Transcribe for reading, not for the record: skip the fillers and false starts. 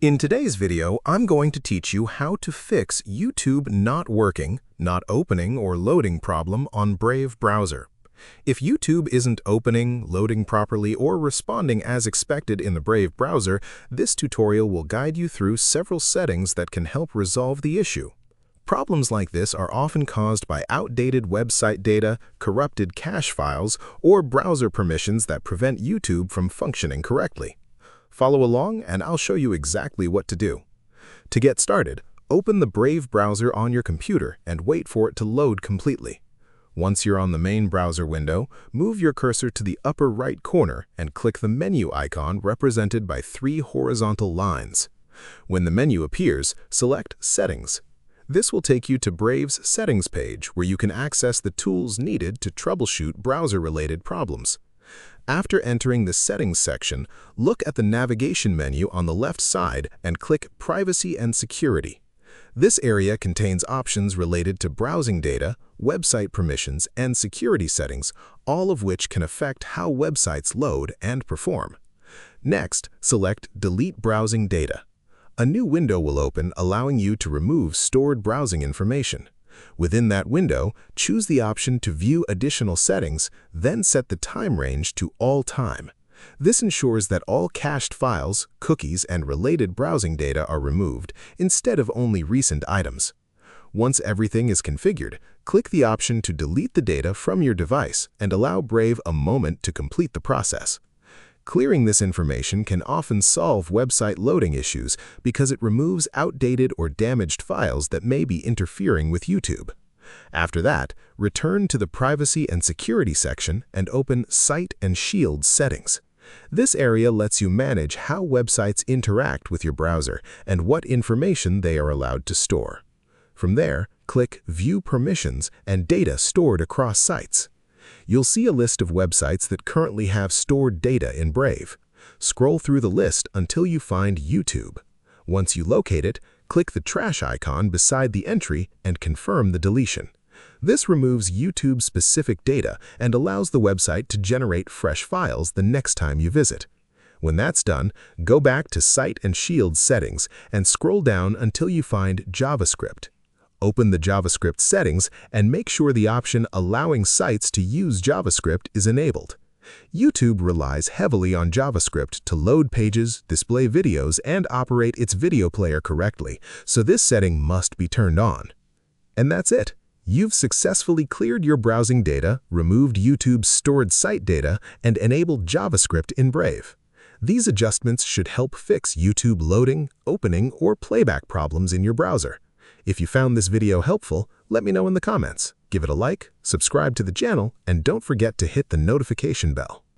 In today's video, I'm going to teach you how to fix YouTube not working, not opening, or loading problem on Brave browser. If YouTube isn't opening, loading properly, or responding as expected in the Brave browser, this tutorial will guide you through several settings that can help resolve the issue. Problems like this are often caused by outdated website data, corrupted cache files, or browser permissions that prevent YouTube from functioning correctly. Follow along and I'll show you exactly what to do. To get started, open the Brave browser on your computer and wait for it to load completely. Once you're on the main browser window, move your cursor to the upper right corner and click the menu icon represented by 3 horizontal lines. When the menu appears, select Settings. This will take you to Brave's Settings page where you can access the tools needed to troubleshoot browser-related problems. After entering the Settings section, look at the navigation menu on the left side and click Privacy and Security. This area contains options related to browsing data, website permissions, and security settings, all of which can affect how websites load and perform. Next, select Delete Browsing Data. A new window will open, allowing you to remove stored browsing information. Within that window, choose the option to view additional settings, then set the time range to all time. This ensures that all cached files, cookies, and related browsing data are removed, instead of only recent items. Once everything is configured, click the option to delete the data from your device and allow Brave a moment to complete the process. Clearing this information can often solve website loading issues because it removes outdated or damaged files that may be interfering with YouTube. After that, return to the Privacy and Security section and open Site and Shield Settings. This area lets you manage how websites interact with your browser and what information they are allowed to store. From there, click View Permissions and Data Stored Across Sites. You'll see a list of websites that currently have stored data in Brave. Scroll through the list until you find YouTube. Once you locate it, click the trash icon beside the entry and confirm the deletion. This removes YouTube-specific data and allows the website to generate fresh files the next time you visit. When that's done, go back to Site and Shield Settings and scroll down until you find JavaScript. Open the JavaScript settings and make sure the option allowing sites to use JavaScript is enabled. YouTube relies heavily on JavaScript to load pages, display videos, and operate its video player correctly, so this setting must be turned on. And that's it. You've successfully cleared your browsing data, removed YouTube's stored site data, and enabled JavaScript in Brave. These adjustments should help fix YouTube loading, opening, or playback problems in your browser. If you found this video helpful, let me know in the comments. Give it a like, subscribe to the channel, and don't forget to hit the notification bell.